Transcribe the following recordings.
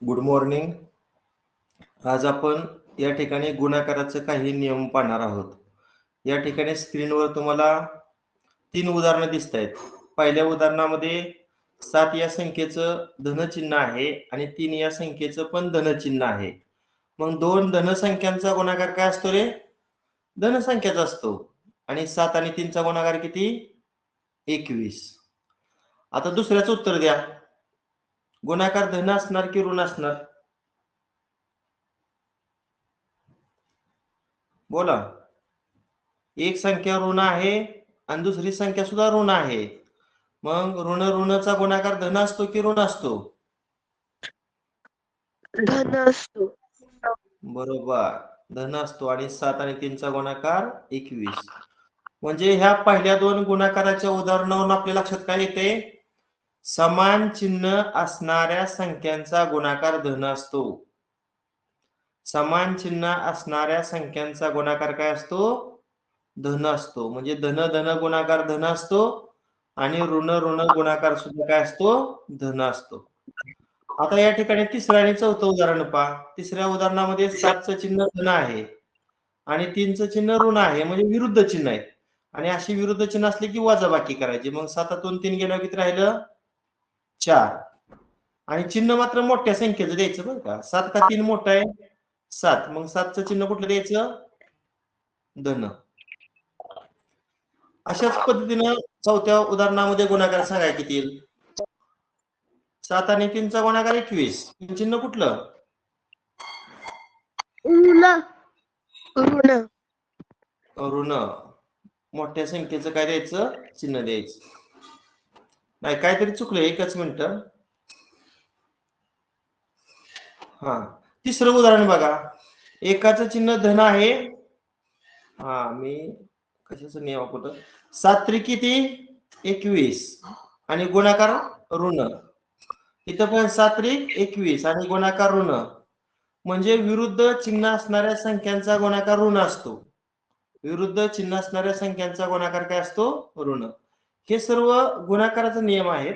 Good morning. आज आपण या ठिकाणी गुणाकाराचे काही नियम पाहणार आहोत. या ठिकाणी स्क्रीनवर तुम्हाला 3 उदाहरणं दिसत आहेत. पहिल्या उदाहरणामध्ये 7 या संख्येचं धनचिन्ह आहे आणि 3 या संख्येचं पण धनचिन्ह आहे. मग 2 धनसंख्यांचा गुणाकार काय असतो रे? धनसंख्याचा असतो. आणि 7 आणि 3चा गुणाकार किती? 21. आता दुसऱ्याचं उत्तर द्या. गुणाकार धन असणार की ऋण असणार? बोला. एक संख्या ऋण आहे आणि दुसरी संख्या सुद्धा ऋण आहे. मग ऋणचा गुणाकार धन असतो की ऋण असतो? धन असतो. बरोबर, धन असतो. आणि 7 आणि 3चा गुणाकार 21. म्हणजे ह्या पहिल्या 2 गुणाकाराच्या उदाहरणावरून आपल्या लक्षात काय येते? समान चिन्ह असणाऱ्या संख्यांचा गुणाकार धन असतो. समान चिन्ह असणाऱ्या संख्यांचा गुणाकार काय असतो? धन असतो. म्हणजे धन धन गुणाकार धन असतो आणि ऋण ऋण गुणाकार सुद्धा काय असतो? धन असतो. आता या ठिकाणी तिसरं आणि चौथं उदाहरण पहा. तिसऱ्या उदाहरणामध्ये 7चं चिन्ह धन आहे आणि 3चं चिन्ह ऋण आहे, म्हणजे विरुद्ध चिन्ह आहे. आणि अशी विरुद्ध चिन्ह असली की वजाबाकी करायची. मग 7तून 3 गेल्यावर किती राहिलं? 4. आणि चिन्ह मात्र मोठ्या संख्येचं द्यायचं बरं का. 7 का 3 मोठं आहे? 7. मग 7चं चिन्ह कुठलं द्यायचं? धन. अशाच पद्धतीनं चौथ्या उदाहरणामध्ये गुणाकार सांगा किती येईल? 7 आणि 3चा गुणाकार 21. चिन्ह कुठलं? ऋण. ऋण. मोठ्या संख्येचं काय द्यायचं? चिन्ह द्यायचं. नाही, काहीतरी चुकलं. एकच मिनिट. हा, तिसरं उदाहरण बघा. एकाचं चिन्ह धन आहे. मी कशाचं नियम वापरतो? 7 त्रिक किती? 21 आणि गुणाकार ऋण. इथं पण 7 त्रिक 21 आणि गुणाकार ऋण. म्हणजे विरुद्ध चिन्ह असणाऱ्या संख्यांचा गुणाकार ऋण असतो. विरुद्ध चिन्ह असणाऱ्या संख्यांचा गुणाकार काय असतो? ऋण. हे सर्व गुणाकाराचे नियम आहेत.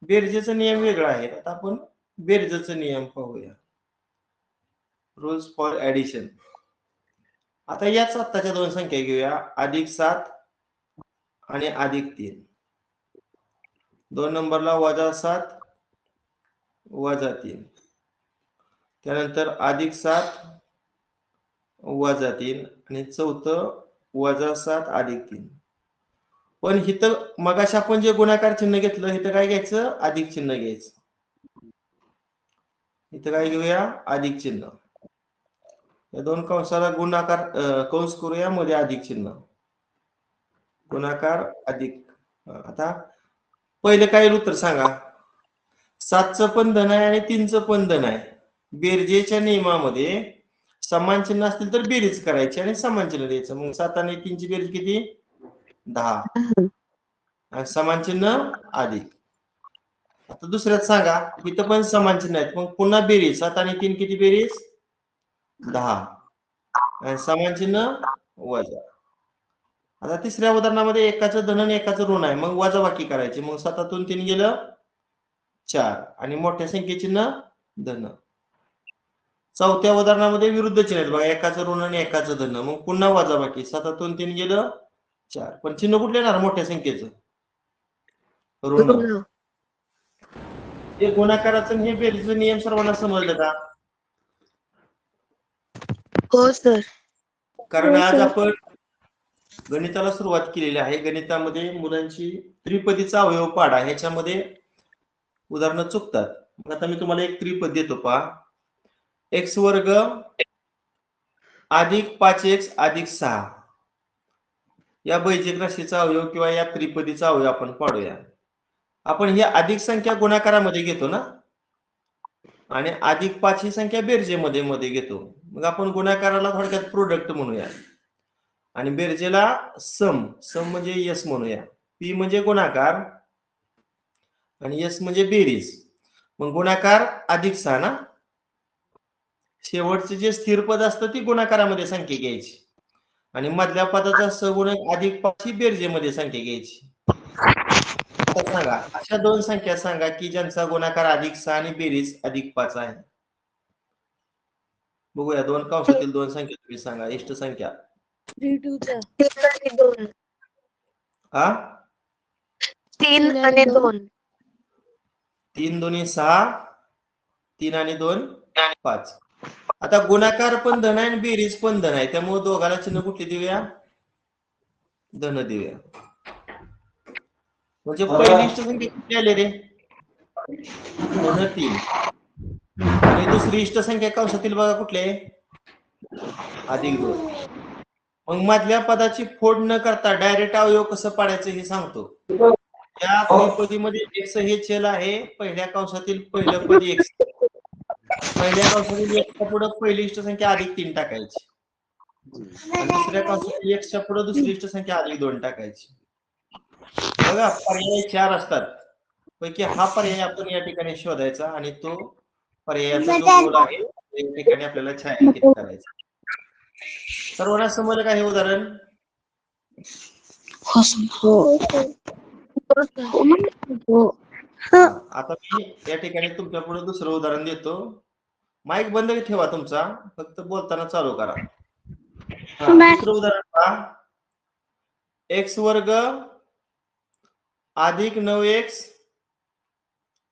बेरजेचा नियम वेगळा आहे. आता आपण बेरजेचा नियम पाहूया. Rules for addition. आता याच आत्ताच्या 2 संख्या घेऊया. +7 आणि +3. 2 नंबरला -7 -3. त्यानंतर +7 -3 आणि चौथं -7 +3. पण इथं मगाशी आपण जे गुणाकार चिन्ह घेतलं, इथं काय घ्यायचं? अधिक चिन्ह घ्यायचं. इथं काय घेऊया? अधिक चिन्ह. या 2 कंसाला गुणाकार कंस करूया, मध्ये अधिक चिन्ह. गुणाकार अधिक. आता पहिले काय उत्तर सांगा. 7चं पण धन आहे आणि 3चं पण धन आहे. बेरजेच्या नियमामध्ये समान चिन्ह असतील तर बेरीज करायची आणि समान चिन्ह द्यायचं. मग 7 आणि 3ची बेरीज किती? 10. आणि समान चिन्ह अधिक. आता दुसऱ्यात सांगा. इथं पण समान चिन्ह आहेत. मग पुन्हा बेरीज. 7 आणि 3 किती बेरीज? 10. आणि समान चिन्ह वजा. आता तिसऱ्या उदाहरणामध्ये एकाचं धन आणि एकाचं ऋण आहे. मग वजाबाकी करायची. मग 7तून 3 गेलं 4 आणि मोठ्या संख्ये चिन्ह धन. चौथ्या उदाहरणामध्ये विरुद्ध चिन्ह आहेत बघा. एकाचं ऋण आणि एकाचं धन. मग पुन्हा वजाबाकी. 7तून 3 गेलं 4. पण चिन्ह कुठलं येणार? मोठ्या संख्येचं ऋण. हे गुणाकाराचं हे बेरीजचं नियम सर्वांना समजलं का? हो सर. कारण आज आपण गणिताला सुरुवात केलेली आहे. गणितामध्ये मुलांची त्रिपदीचा अवयव पाडा ह्याच्यामध्ये उदाहरणं चुकतात. मग आता मी तुम्हाला एक त्रिपद देतो पहा. x² + 5x + 6 या बैजिक राशीचा अवयव किंवा या त्रिपदीचा अवयव आपण पाडूया. आपण ही अधिक संख्या गुणाकारामध्ये घेतो ना, आणि +5 ही संख्या बेरजेमध्ये मध्ये घेतो. मग आपण गुणाकाराला थोडक्यात प्रोडक्ट म्हणूया आणि बेरजेला सम म्हणजे यस म्हणूया. पी म्हणजे गुणाकार आणि यस म्हणजे बेरीज. मग गुणाकार +6 ना. शेवटचे जे स्थिर पद असतं ती गुणाकारामध्ये संख्या घ्यायची आणि मधल्या पदाचा सगुणक +5 ही बेरजेमध्ये संख्या घ्यायची. आता सांगा अशा दोन संख्या सांगा की ज्यांचा गुणाकार अधिक 6 आणि बेरीज अधिक 5 आहे. बघूया दोन कंसातील दोन संख्या तुम्ही सांगा इष्ट संख्या. 3 2 चा 3 आणि 2. हा 3 आणि 2. 3 दोन्ही 6, 3 आणि 2 5. आता गुणाकार पण धन आहे आणि बेरीज पण धन आहे, त्यामुळे दोघाला चिन्ह कुठली देऊया? धन देऊया. म्हणजे पहिली इष्ट संख्या किती आली रे? धन 3. आणि दुसरी इष्ट संख्या कंसातील बघा कुठली आहे? अधिक 2. मग मधल्या पदाची फोड न करता डायरेक्ट अवयव कसं पाडायचं हे सांगतो. या त्रिपदीमध्ये एक्स हे चल आहे, पहिल्या कंसातील पहिलं पद एक्स, पहिल्या कंसातील एक्सच्या पुढे पहिली इष्ट संख्या अधिक 3 टाकायची आणि दुसऱ्या कंसातील एक्सच्या पुढे दुसरी इष्ट संख्या अधिक 2 टाकायची. बघा पर्याय 4 असतात, पैकी हा पर्याय आपण या ठिकाणी शोधायचा आणि तो पर्यायाचा जो गोल आहे त्या ठिकाणी आपल्याला छायांकित करायचा. सर्वांना समजलं का हे उदाहरण? आता मी या ठिकाणी तुमच्या पुढे दुसरं उदाहरण देतो. माईक बंद ठेवा तुमचा, फक्त बोलताना चालू करा. दुसरं उदाहरण पहा. एक्स वर्ग अधिक 9x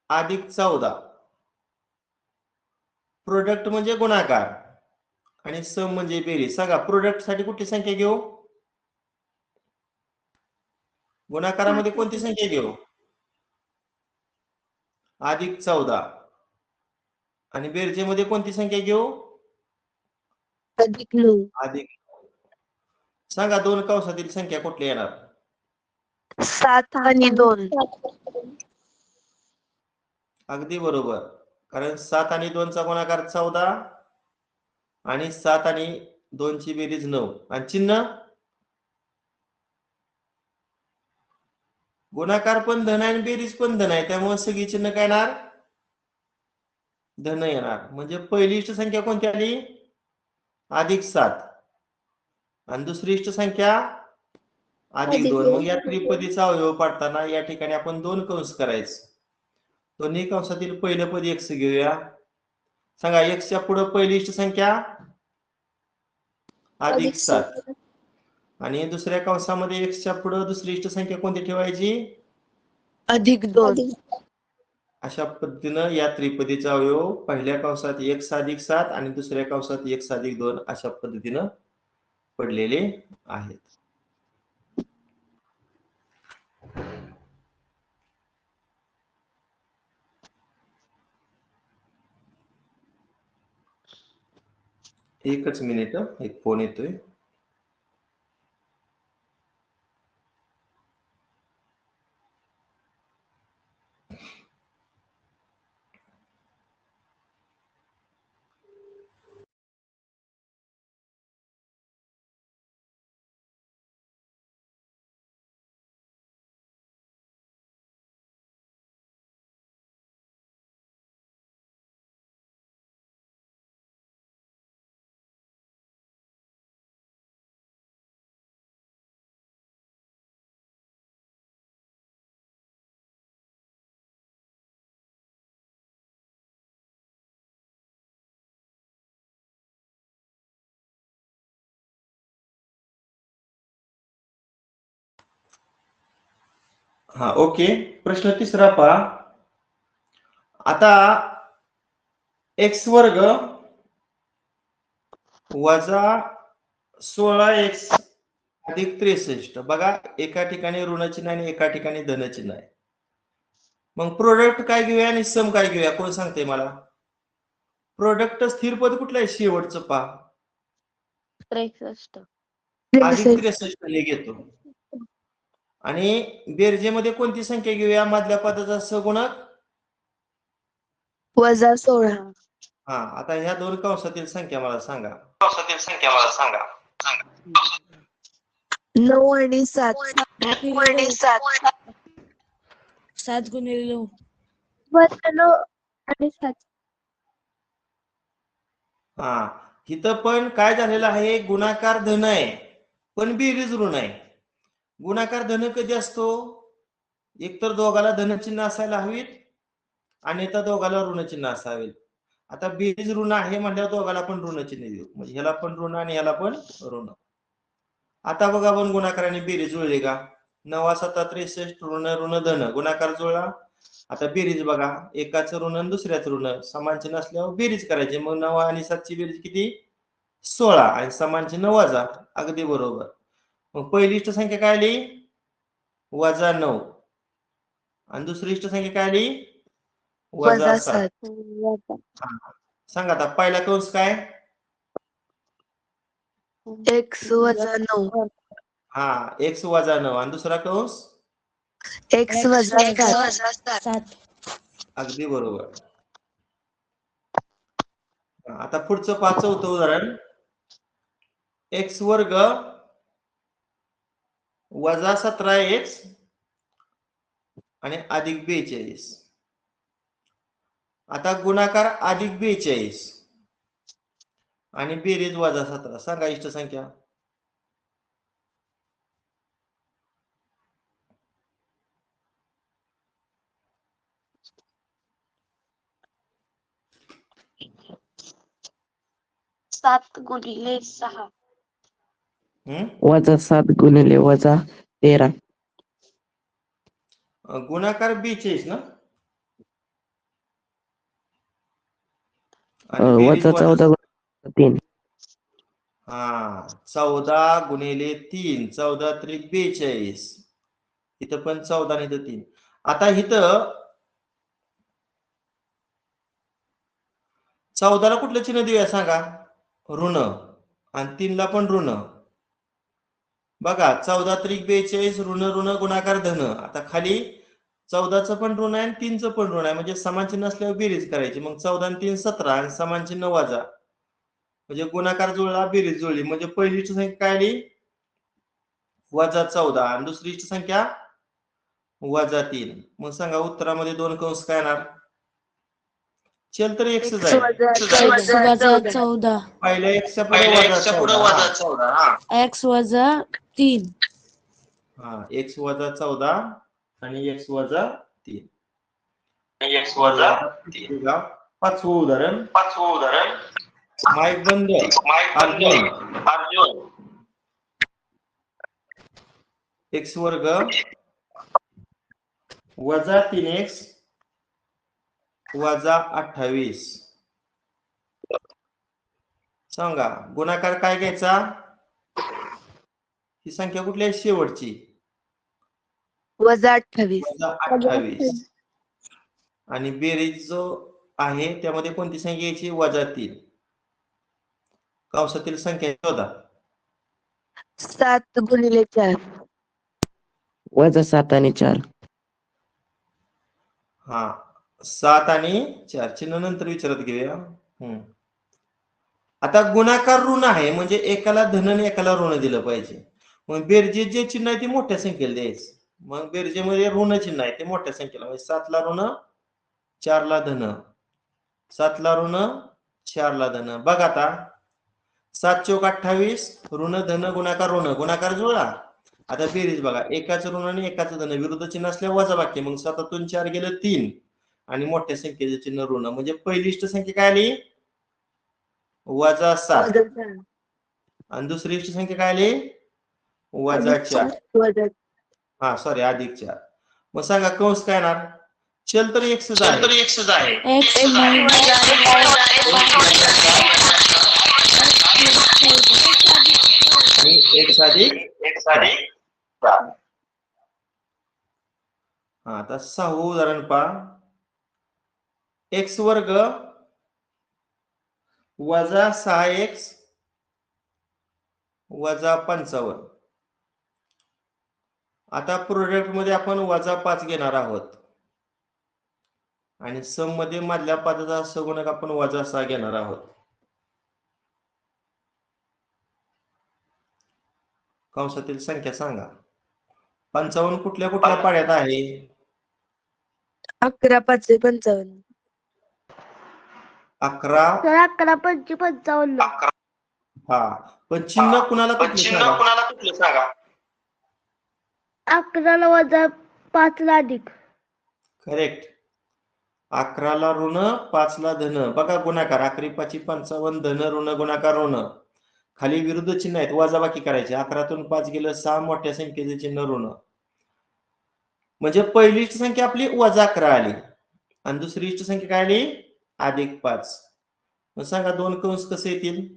अधिक 14. प्रोडक्ट म्हणजे गुणाकार आणि सम म्हणजे बेरीज. सांगा प्रोडक्ट साठी कुठली संख्या घेऊ? गुणाकारामध्ये कोणती संख्या घेऊ? अधिक 14. आणि बेरजेमध्ये कोणती संख्या घेऊ? अधिक 9. अधिक. सांगा दोन कंसातील संख्या कुठली येणार? 7 आणि 2. अगदी बरोबर, कारण 7 आणि 2 चा गुणाकार 14 आणि 7 आणि 2 ची बेरीज 9 आणि चिन्ह गुणाकार पण धन आहे आणि बेरीज पण धन आहे, त्यामुळे सगळी चिन्ह काय येणार? धन येणार. म्हणजे पहिली इष्ट संख्या कोणती आली? अधिक 7 आणि दुसरी इष्ट संख्या अधिक 2. मग या त्रिपदीचा अवयव पाडताना या ठिकाणी आपण दोन कंस करायचे. दोन्ही कंसातील पहिलं पद एक्स घेऊया. सांगा एक्सच्या पुढे पहिली इष्ट संख्या अधिक 7 आणि दुसऱ्या कंसामध्ये एक्सच्या पुढे दुसरी इष्ट संख्या कोणती ठेवायची? अधिक 2. अशा पद्धतीनं या त्रिपदीचा अवयव पहिल्या कंसात एक्स अधिक 7 आणि दुसऱ्या कंसात एक्स अधिक 2 अशा पद्धतीनं पडलेले आहेत. एकच मिनिट, एक फोन येतोय. हा ओके. प्रश्न तिसरा पहा. आता एक्स वर्ग वजा 16x अधिक 63. बघा एका ठिकाणी ऋण चिन्ह आणि एका ठिकाणी धन चिन्ह आहे. मग प्रोडक्ट काय घेऊया आणि सम काय घेऊया? कोण सांगते मला? प्रोडक्ट स्थिर पद कुठलं आहे शेवटचं पहा? 63. अधिक 63 हे घेतो. आणि बेरजेमध्ये कोणती संख्या घेऊया? मधल्या पदाचा सगुणक वजा 16. हा. आता ह्या दोन कंसातील संख्या मला सांगा. 9 आणि 7. 9 आणि 7. 7 गुणिले 9 वजा 9 आणि 7. हा. इथं पण काय झालेलं आहे? गुणाकार धन आहे पण बेरीज ऋण आहे. गुणाकार धन कधी असतो? एकतर दोघाला धनचिन्ह असायला हवीत आणि त्या दोघाला ऋणचिन्ह असावे. आता बेरीज ऋण आहे म्हणल्यावर दोघाला पण ऋणचिन्ह देऊ, म्हणजे ह्याला पण ऋण आणि ह्याला पण ऋण. आता बघा आपण गुणाकाराने बेरीज जुळली का? 9 7 63 ऋण ऋण धन गुणाकार जुळला. आता बेरीज बघा, एकाचं ऋण आणि दुसऱ्याचं ऋण समान चिन्ह असल्यावर बेरीज करायची. मग 9 आणि 7 ची बेरीज किती? 16 आणि समान चिन्ह वजा. अगदी बरोबर. मग पहिली इष्ट संख्या काय आली? -9 आणि दुसरी इष्ट संख्या काय आली? -7. सांगा आता पहिला कंस काय? x वजा 9 हा x वजा 9 आणि दुसरा कंस x वजा 7 7. अगदी बरोबर. आता पुढचं 5वं उदाहरण, x वर्ग वजा 17x आणि अधिक 42. आता गुणाकार अधिक 42 आणि बेरीज वजा 17. सांगा इष्ट संख्या. सात गुणिले 6 वजा 7 गुणिले वजा 13. गुणाकार 42 ना आणि बेरीज वजा वजा 14 गुणिले 3. हा 14 गुणिले 3 14 त्रिक 42. इथं पण 14 आणि इथं 3. आता इथं 14 ला कुठलं चिन्ह देऊया सांगा? ऋण आणि 3 ला पण ऋण. बघा 14 त्रिक 42 ऋण ऋण गुणाकार धन. आता खाली 14चं पण ऋण आहे आणि 3चं पण ऋण आहे, म्हणजे समान चिन्ह असल्यावर बेरीज करायची. मग 14 आणि 3 17 आणि समान चिन्ह वजा, म्हणजे गुणाकार जुळला बेरीज जुळली. म्हणजे पहिली इष्ट संख्या काय आली? वजा 14 आणि दुसरी इष्ट संख्या वजा 3. मग सांगा उत्तरामध्ये दोन कंस काय येणार? चल तर x x जाईल. वजा 14. पहिल्या x च्या पुढे वजा 14. x वजा 3. हा x वजा 14 आणि x वजा 3. बघा, 5वं उदाहरण. माईक बंद. अर्जुन x वर्ग वजा 3x वजा 28. सांगा गुणाकार काय घ्यायचा? ही संख्या कुठली आहे? शेवटची वजा 28 वजा 28 आणि बेरीज जो आहे त्यामध्ये कोणती संख्या घ्यायची? वजा 3. कंसातील संख्या शोधा. 7 गुणिले 4 वजा 7 आणि 4. हा 7 आणि 4 चिन्ह नंतर विचारत घेऊया. आता गुणाकार ऋण आहे म्हणजे एकाला धन आणि एकाला ऋण दिलं पाहिजे. मग बेरजे जे चिन्ह आहे ते मोठ्या संख्येला द्यायचं. मग बेरजेमध्ये ऋण चिन्ह आहे ते मोठ्या संख्येला, म्हणजे 7 ला ऋण 4 ला धन, 7 ला ऋण 4 ला धन. बघ आता 7 चौक 28 ऋण धन गुणाकार ऋण गुणाकार जुळला. आता बेरीज बघा, एकाचं ऋण आणि एकाचं धन विरुद्ध चिन्ह असल्यावर वजा बाकी. मग 7तून 4 गेलं 3 आणि मोठ्या संख्येचं चिन्ह ऋण, म्हणजे पहिली इष्ट संख्या काय आली? वजा 7 आणि दुसरी इष्ट संख्या काय आली? वजा 4. हा सॉरी अधिक 4. मग सांगा कंस काय येणार? चल तर x आहे. x आणि x अधिक 4. हा आता 6वं उदाहरण पहा. x वर्ग वजा 6x वजा 55. आता प्रोडक्ट मध्ये आपण वजा 5 घेणार आहोत आणि सम मध्ये मधल्या पदाचा सगुणक आपण वजा 6 घेणार आहोत. कंसातील संख्या सांगा. 55 कुठल्या कुठल्या पाड्यात आहे? 11 5 55 11 11 5 55 हा पण चिन्ह कुणाला कुठलं सांगा? 11 ला वजा 5ला अधिक. करेक्ट. 11ला ऋण 5ला धन. बघा गुणाकार 11 5 55 धन ऋण गुणाकार ऋण. खाली विरुद्ध चिन्ह आहेत वजाबाकी करायचे. 11तून 5 गेलं 6 मोठ्या संख्येचे चिन्ह ऋण. म्हणजे पहिली इष्ट संख्या आपली -11 आली आणि दुसरी इष्ट संख्या काय आली +5. मग सांगा दोन कंस कसे येतील?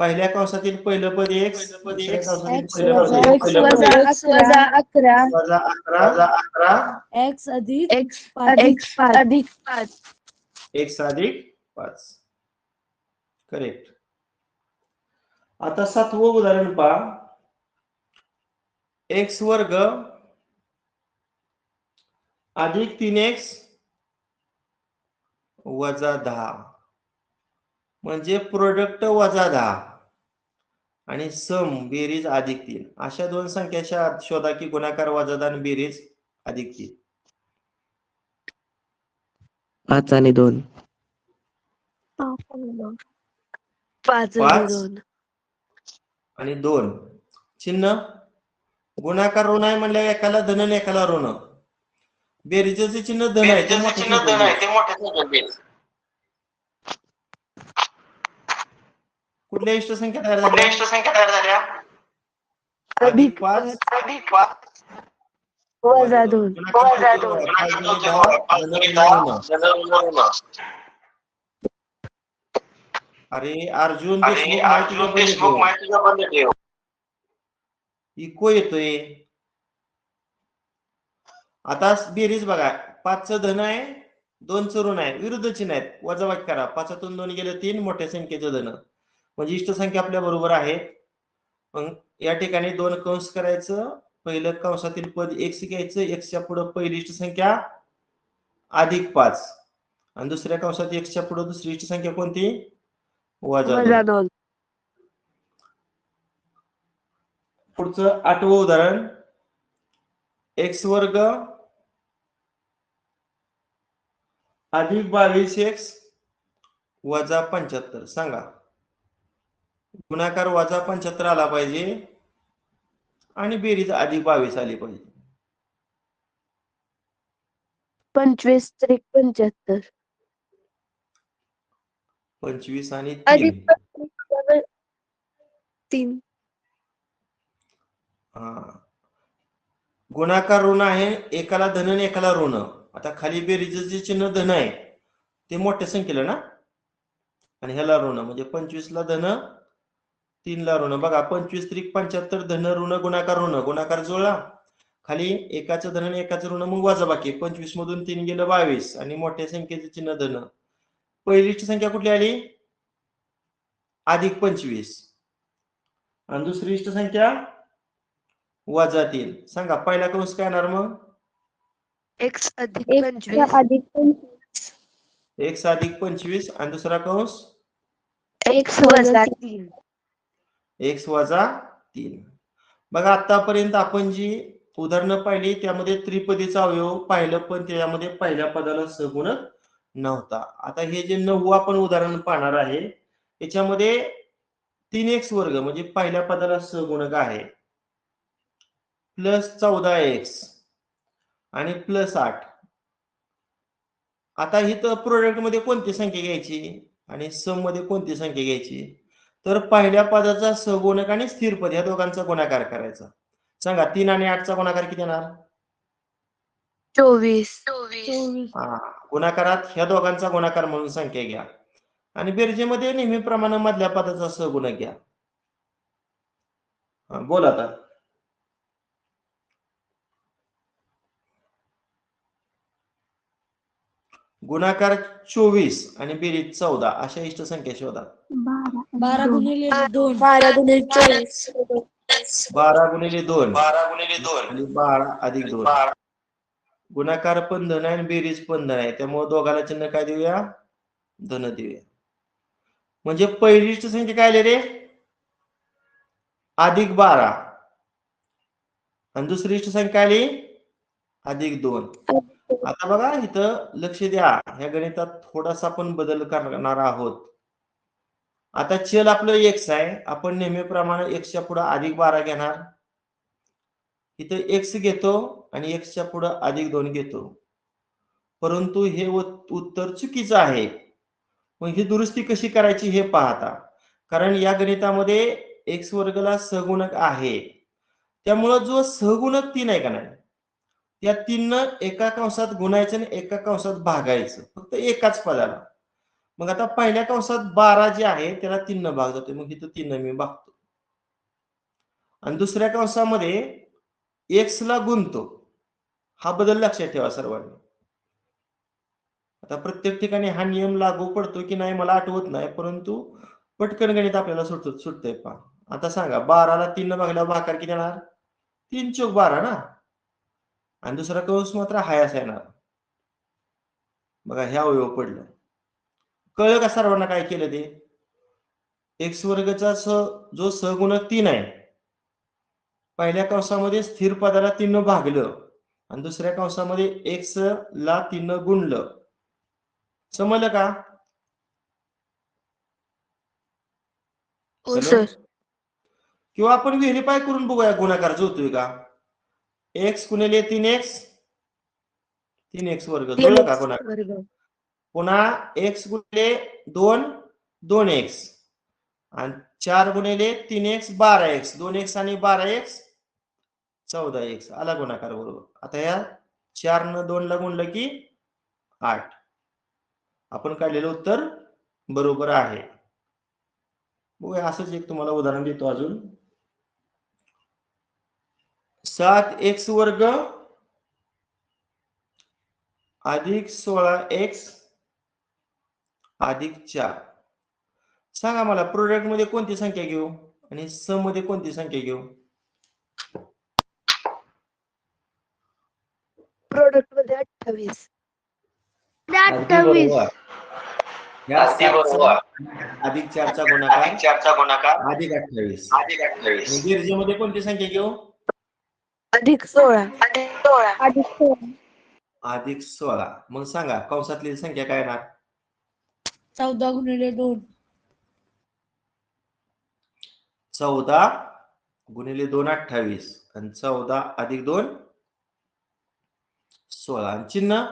पहिल्या कंसातील पहिलं पद x, दुसऱ्या कंसातील X पहिलं पद वजा x, X वजा 11 वजा 11 X अधिक X 5 अधिक 5. x अधिक 5. करेक्ट. आता 7वं उदाहरण पहा. x वर्ग अधिक 3x वजा 10 म्हणजे प्रोडक्ट वजा 10 आणि सम बेरीज अधिक 3. अशा दोन संख्या शोधा की गुणाकार वजा 10 आणि बेरीज अधिक 3. 5 आणि 2. 5 5 2. आणि 2. चिन्ह गुणाकार ऋण आहे म्हणल्या एकाला धन आणि एकाला ऋण. बेरीजचे चिन्ह धन आहे ते मोठ्या संख्येत बेरीज. कुठल्या इष्ट संख्या तयार झाल्या? अधिक 5 वजा 2. अरे अर्जुन देशमुख माहिती बंद ठेव. इको येतोय. आता बेरीज बघा 5चं धन आहे 2चं ऋण आहे विरुद्ध चिन्ह आहेत वजाबाकी करा. 5तून 2 गेले 3 मोठ्या संख्येचं धन म्हणजे इष्ट संख्या आपल्या बरोबर आहे. मग या ठिकाणी 2 कंस करायचं. पहिलं कंसातील पद x घ्यायचं. x च्या पुढे पहिली इष्ट संख्या +5 आणि दुसऱ्या कंसात x च्या पुढे दुसरी इष्ट संख्या कोणती वजा 2. पुढचं 8वं उदाहरण. x वर्ग अधिक 22x वजा 75. सांगा गुणाकार वजा 75 आला पाहिजे आणि बेरीज अधिक 22 आली पाहिजे. 25 × 75. 25 आणि अधिक 3. 3. गुणाकार ऋण आहे एकाला धन आणि एकाला ऋण. आता खाली बेरीजचे चिन्ह धन आहे ते मोठ्या संख्येला ना आणि ह्याला ऋण म्हणजे 25ला धन 3ला ऋण. बघा 25 × 75 धन ऋण गुणाकार ऋण. गुणाकार जुळला. खाली एकाचं धन आणि एकाचं ऋण मग वजाबाकी. 25 मधून 3 गेलं 22 आणि मोठ्या संख्येचे चिन्ह धन. पहिली संख्या कुठली आली +25 आणि दुसरी इष्ट संख्या वजा 3. सांगा पहिला कंस काय येणार मग x अधिक 25. x अधिक 25 आणि दुसरा कंस x वजा 3. x वजा 3. बघा आतापर्यंत आपण जी उदाहरणं पाहिली त्यामध्ये त्रिपदीचा अवयव पाहिलं पण त्यामध्ये पहिल्या पदाला सगुणक नव्हता. आता हे जे 9वं आपण उदाहरण पाहणार आहे याच्यामध्ये 3x वर्ग म्हणजे पहिल्या पदाला सगुणक आहे +14x आणि +8. आता इथं प्रोडक्ट मध्ये कोणती संख्या घ्यायची आणि सम मध्ये कोणती संख्या घ्यायची तर पहिल्या पदाचा सगुणक आणि स्थिर पद या दोघांचा गुणाकार करायचा. सांगा 3 आणि 8चा गुणाकार किती येणार 24. गुणाकारात ह्या दोघांचा गुणाकार म्हणून संख्या घ्या आणि बेरजेमध्ये नेहमीप्रमाणे मधल्या पदाचा सहगुणक घ्या. बोल आता. गुणाकार 24 आणि बेरीज 14 अशा इष्ट संख्या शोधा. 12 गुणिले 2 12 गुणिले 24. 12 गुणिले 2 आणि 12 अधिक 2. गुणाकार पण धन आहे आणि बेरीज पण धन आहे त्यामुळे दोघाला चिन्ह काय देऊया धन देऊया. म्हणजे पहिली इष्ट संख्या काय आली रे +12 आणि दुसरी इष्ट संख्या आली +2. आता बघा इथं लक्ष द्या ह्या गणितात थोडासा आपण बदल करणार आहोत. आता चल आपलं x आहे आपण नेहमीप्रमाणे x च्या पुढे +12 घेणार. इथं x घेतो आणि एक्सच्या पुढं -2 घेतो, परंतु हे उत्तर चुकीचं आहे. मग ही दुरुस्ती कशी करायची हे पाहता, कारण या गणितामध्ये एक्स वर्गला सहगुणक आहे. त्यामुळं जो सहगुणक 3 आहे का नाही, त्या 3 एका कंसात गुणायचं आणि एका कंसात भागायचं, फक्त एकाच पदाला. मग आता पहिल्या कंसात 12 जे आहे त्याला 3 भाग जातोय, मग इथं 3 मी भागतो. आणि दुसऱ्या कंसामध्ये एक्स ला गुणतो. हा बदल लक्षात ठेवा सर्वांनी. आता प्रत्येक ठिकाणी हा नियम लागू पडतो की नाही मला आठवत नाही, परंतु पटकन गणित आपल्याला सुटतंय पहा. आता सांगा 12 ला 3 भागल्यावर भागाकार किती येणार? 3 चौक 12 ना. आणि दुसरा कंस मात्र हाय असा येणार. बघा ह्या अवयव पडलं. कळलं का सर्वांना काय केलं ते? एक्स वर्गचा जो सहगुणक 3 आहे, पहिल्या कंसामध्ये स्थिर पदाला 3 भागलं आणि दुसऱ्या कंसामध्ये एक्स ला 3 गुणलं. समजलं का? हो सर. किंवा आपण व्हेरीफाय करून बघूया गुणाकार जुळतोय का. एक्स गुणिले 3x 3x वर्ग जुळलं का गुणाकार? पुन्हा एक्स गुणिले 2 2x आणि 4 गुणिले 3x 12x 2x आणि 12x 14x आला गुणाकार बरोबर. आता या 4 न 2 ला गुणलं की 8. आपण काढलेलं उत्तर बरोबर आहे. बघूया असंच एक तुम्हाला उदाहरण देतो अजून. 7x वर्ग अधिक 16x अधिक 4. सांगा मला प्रोडक्ट मध्ये कोणती संख्या घेऊ आणि सम मध्ये कोणती संख्या घेऊ? प्रोडक्ट मध्ये 28. अगदी बरोबर. या 7चा अधिक 4चा गुणाकार अधिक 28. बेरजेमध्ये कोणती संख्या घेऊ? अधिक 16. अधिक 16. मग सांगा कंसातली संख्या काय येणार? 14 गुणिले 2. 14 गुणिले 2 28 आणि 14 अधिक 2 16. आणि चिन्ह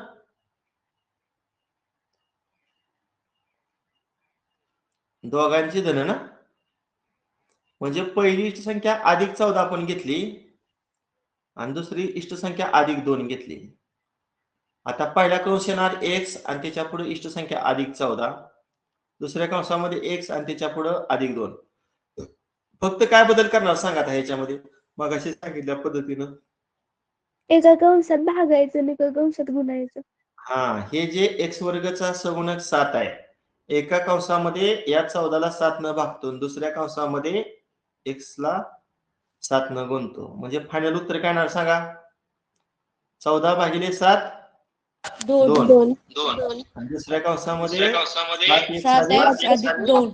दोघांची धन ना. म्हणजे पहिली इष्ट संख्या अधिक 14 आपण घेतली आणि दुसरी इष्ट संख्या अधिक 2 घेतली. आता पहिला कंस येणार x आणि त्याच्या पुढे इष्ट संख्या अधिक 14. दुसऱ्या कंसामध्ये x आणि त्याच्या पुढे अधिक 2. फक्त काय बदल करणार सांगा आता ह्याच्यामध्ये मगाशी सांगितल्या पद्धतीनं. एका कंसात भागायचं आणि एका कंसात गुणायचं. हे जे एक्स वर्गचा सहगुणक 7 आहे, एका कंसामध्ये या 14 ला 7 न भागतो, दुसऱ्या कंसामध्ये एक्स ला 7 न गुणतो. म्हणजे फायनल उत्तर काय येणार सांगा? 14 भागिले 7 2. आणि दुसऱ्या कंसामध्ये 7x अधिक 2.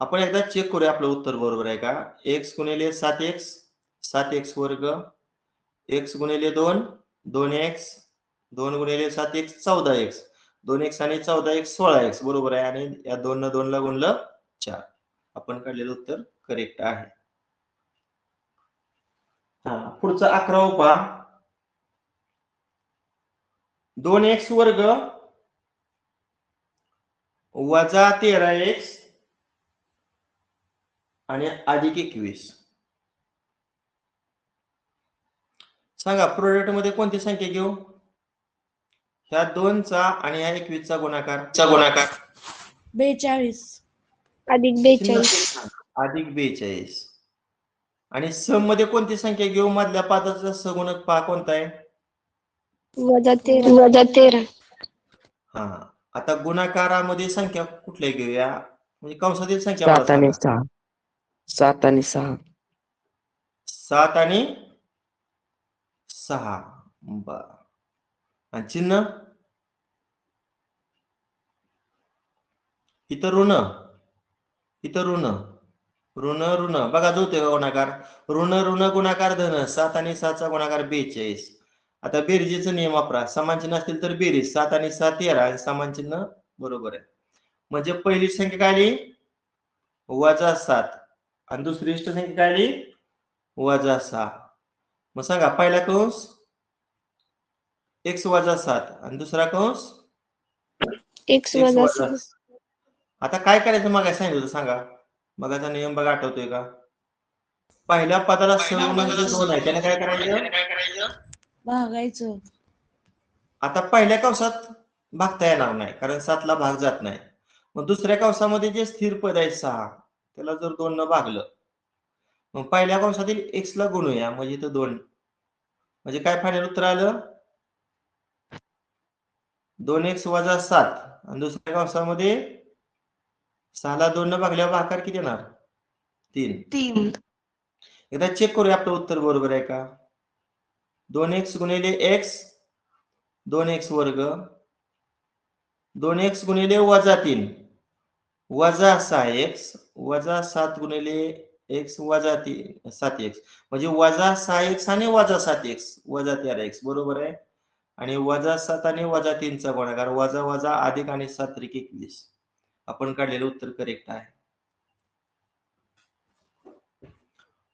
आपण एकदा चेक करूया आपलं उत्तर बरोबर आहे का. x गुणिले 7x 7x वर्ग, x गुणिले 2 2x 2 गुणिले 7x 14x 2x आणि 14x 16x बरोबर आहे. आणि या 2 न 2 ला गुणलं 4. आपण काढलेलं उत्तर करेक्ट आहे. पुढचा 11वा पहा. 2x वर्ग वजा 13x आणि अधिक 21. सांगा प्रोडक्ट मध्ये कोणती संख्या घेऊ? ह्या 2चा आणि ह्या 21चा गुणाकार 42 अधिक 42. अधिक 42. आणि सम मध्ये कोणती संख्या घेऊ? मधल्या पादाचा सहगुणक पहा कोणता आहे? वजा 13. आता गुणाकारामध्ये संख्या कुठल्या घेऊया? म्हणजे कंसातील संख्या 7 आणि 6. 7 आणि 6. 7 आणि 6. बर. आणि चिन्ह इथं ऋण बघा जुळतोय का गुणाकार? ऋण गुणाकार धन 7 आणि 6चा गुणाकार 42. आता बेरजेचा नियम वापरा. समान चिन्ह असतील तर बेरीज 7 आणि 6 13 आणि समान चिन्ह बरोबर आहे. म्हणजे पहिली संख्या काय आली? वजा 7 आणि दुसरी इष्ट संख्या काय आली? वजा 6. मग सांगा पहिला कंस x वजा 7 आणि दुसरा कंस एक्स x वजा वजा. 6. आता काय करायचं मग सांगितलं होतं सांगा. मगाचा नियम बघा आठवतोय का? पहिल्या पदाला सगुणक जे 2 आहे त्याने काय करायचं? भागायचं. आता पहिल्या कंसात भागता येणार नाही कारण 7 ला भाग जात नाही. मग दुसऱ्या कंसामध्ये जे स्थिर पद आहे 6 त्याला जर 2 न भागलं मग पहिल्या कंसातील x ला गुणूया म्हणजे इथं 2 म्हणजे काय फायनल उत्तर आलं 2x वजा 7 आणि दुसऱ्या कंसामध्ये 6 ला 2 न भागल्यावर भागाकार किती येणार 3. एकदा चेक करूया आपलं उत्तर बरोबर आहे का. 2x गुणिले x 2x वर्ग 2x गुणिले वजा 3 वजा 6x वजा 7 गुणिले x वजा 3 7x म्हणजे वजा 6x आणि वजा 7x वजा 13x बरोबर आहे. आणि वजा 7 आणि वजा 3 चा गुणाकार वजा वजा अधिक आणि 7 त्रिक 21 आपण काढलेलं उत्तर करेक्ट आहे.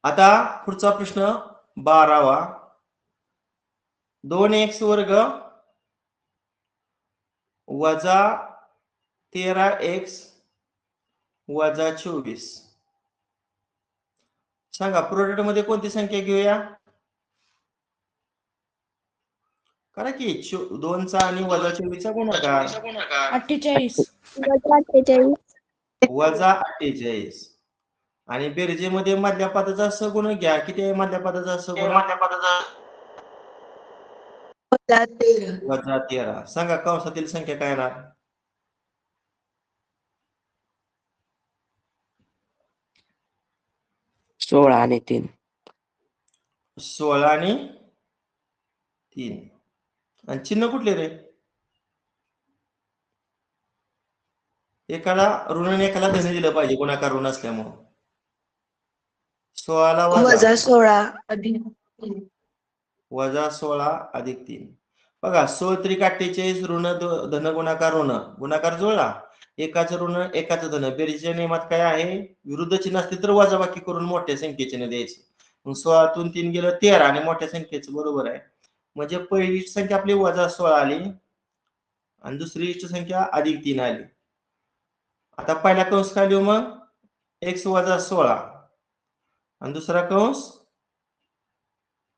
आता पुढचा प्रश्न 12वा 2x वर्ग वजा 13x वजा 24 सांगा प्रोडक्ट मध्ये कोणती संख्या घेऊया. करा की 2 चा आणि वजा 24 चा गुणाकार 48. वजा 48. वजा 48 आणि बेरजेमध्ये मधल्या पदाचा सगुण घ्या. किती आहे मधल्या पदाचा सगुण वजा 13. सांगा कंसातील संख्या काय येणार 16 आणि 3. 16 आणि 3 आणि चिन्ह कुठले रे. एकाला ऋण आणि एकाला धन दिलं पाहिजे गुणाकार ऋण असल्यामुळे 16 ला वजा 16 अधिक वजा 16 अधिक 3 बघा 16 त्रिक 48 ऋण धन गुणाकार ऋण गुणाकार जुळला एकाचं ऋण एकाचं धन बेरीजच्या नियमात काय आहे विरुद्ध चिन्ह असते तर वजाबाकी करून मोठ्या संख्येचे द्यायचं. मग 16 तून 3 गेलं 13 आणि मोठ्या संख्येचं बरोबर आहे. म्हणजे पहिली संख्या आपली वजा 16 आली आणि दुसरी संख्या अधिक 3 आली. आता पहिला कंस काय लिहू मग x वजा 16 आणि दुसरा कंस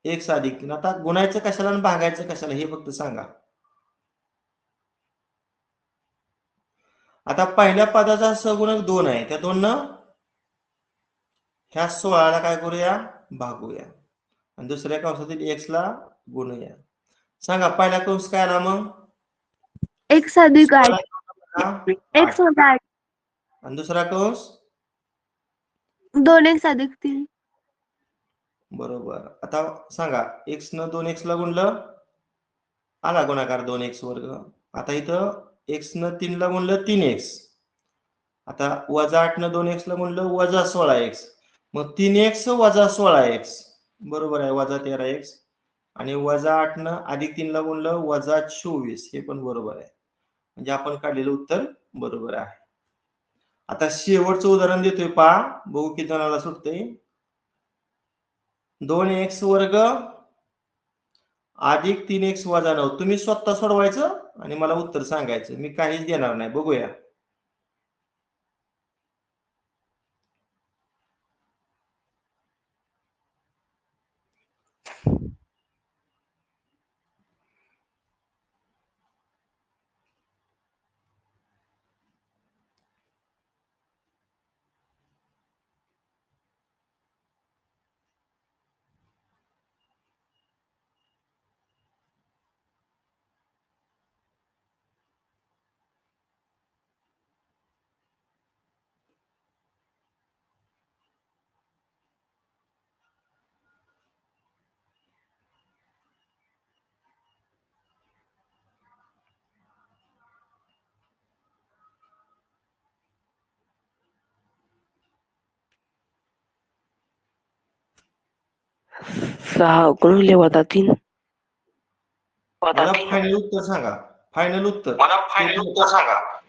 x अधिक 3. आता गुणायचं कशाला आणि भागायचं कशाला हे फक्त सांगा. आता पहिल्या पदाचा सगुणक 2 आहे त्या 2 न ह्या 16 ला काय करूया भागूया आणि दुसऱ्या कंसातील x ला गुणूया. सांगा पहिला कंस काय आला मग एक्स अधिक 8. 8 एक्स वजा 8. आणि दुसरा कंस 2x अधिक 3. बरोबर. आता सांगा x न 2x ला गुणलं आला गुणाकार 2x वर्ग. आता इथं x न 3 ला गुणलं 3x. आता वजा 8 न 2x ला गुणलं वजा 16x. मग 3x वजा 16x बरोबर आहे वजा 13x आणि वजा 8 न अधिक 3 ला गुणलं वजा 24 हे पण बरोबर आहे. म्हणजे आपण काढलेलं उत्तर बरोबर आहे. आता शेवटचं उदाहरण देतोय पहा बघू किती जणांना सुटतंय. 2x वर्ग अधिक 3x वजा 9 तुम्ही स्वतः सोडवायचं आणि मला उत्तर सांगायचं मी काहीच देणार नाही. बघूया सहा गुणिले वजा 3. मला फायनल उत्तर सांगा.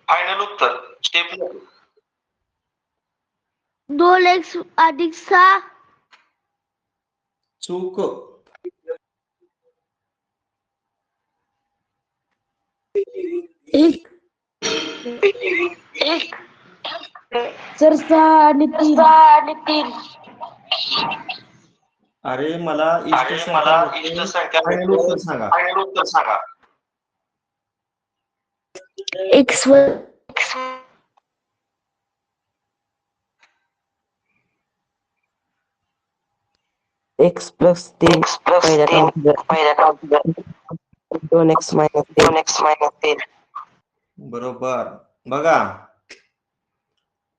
फायनल उत्तर स्टेप 2x अधिक 6. चूक सर 6 आणि 3. अरे मला इष्ट संख्या फायनल उत्तर सांगा. एक्स वर एक्स प्लस 3 पहिल्या काउंट 2x मायनस 3. बरोबर. बघा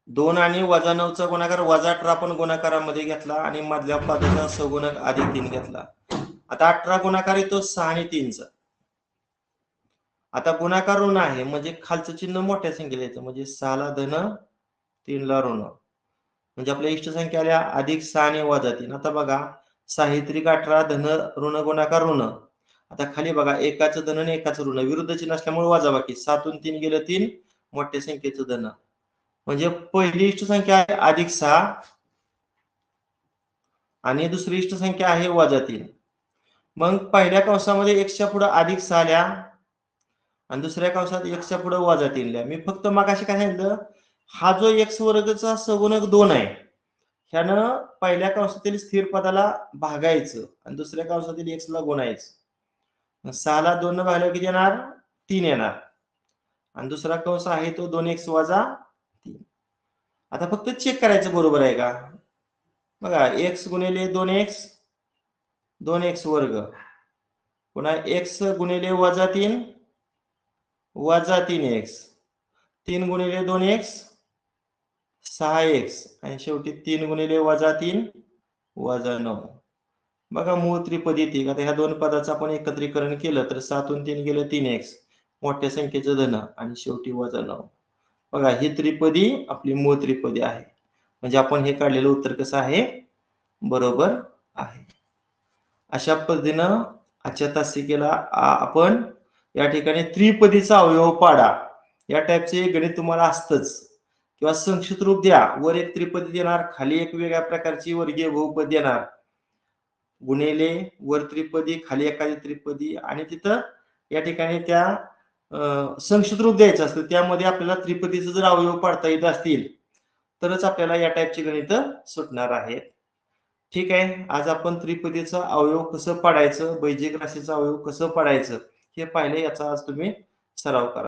2 आणि -9चा गुणाकार -18 आपण गुणाकारामध्ये घेतला आणि मधल्या पदाचा सगुणक +3 घेतला. आता 18 गुणाकार येतो 6 आणि 3चा. आता गुणाकार ऋण आहे म्हणजे खालचं चिन्ह मोठ्या संख्येला येतं म्हणजे 6 ला धन 3 ला ऋण. म्हणजे आपल्या इष्ट संख्या आल्या +6 आणि -3. आता बघा 6 18 धन ऋण गुणाकार ऋण. आता खाली बघा एकाचं धन आणि एकाचं ऋण विरुद्ध चिन्ह असल्यामुळे वजाबाकी 7 3 गेलं 3 मोठ्या संख्येचं धन. म्हणजे पहिली इष्ट संख्या आहे +6 आणि दुसरी इष्ट संख्या आहे -3. मग पहिल्या कंसामध्ये x च्या पुढे +6 आल्या आणि दुसऱ्या कंसात x च्या पुढे -3 लिहा. मी फक्त मगाशी काय सांगितलं हा जो x वर्गचा सगुणक 2 आहे ह्यानं पहिल्या कंसातील स्थिर पदाला भागायचं आणि दुसऱ्या कंसातील x ला गुणायचं. 6 ला 2 ने भागल्यावर किती येणार 3 येणार आणि दुसरा कंस आहे तो 2x - 3. आता फक्त चेक करायचं बरोबर आहे का. बघा x गुणिले 2x 2x वर्ग पुन्हा x गुणिले -3 -3x 3 गुणिले 2x 6x आणि शेवटी 3 गुणिले -3 -9. बघा मूळ त्रिपदी येते. आता ह्या दोन पदाचं आपण एकत्रीकरण केलं तर 7 आणि 3 गेलं 3x मोठ्या संख्येचं धन आणि शेवटी -9. बघा ही त्रिपदी आपली मूळ त्रिपदी आहे. म्हणजे आपण हे काढलेलं उत्तर कसं आहे बरोबर आहे. अशा पद्धतीनं आजच्या तासिकेला आपण या ठिकाणी त्रिपदीचा अवयव पाडा या टाईपचे गणित तुम्हाला असतंच किंवा संक्षिप्त रूप द्या. वर एक त्रिपदी देणार खाली एक वेगळ्या प्रकारची वर्गीय बहुपद देणार गुणिले वर त्रिपदी खाली एखादी त्रिपदी आणि तिथं या ठिकाणी त्या संक्षिप्त रूप द्यायचं असतं. त्यामध्ये आपल्याला त्रिपदीचे जर अवयव पाडता येत असतील तरच आपल्याला या टाईपची गणित सुटणार आहेत. ठीक आहे. आज आपण त्रिपदीचा अवयव कसं पाडायचं बैजिक राशीचा अवयव कसं पाडायचं हे पाहिले. याचा आज तुम्ही सराव करा.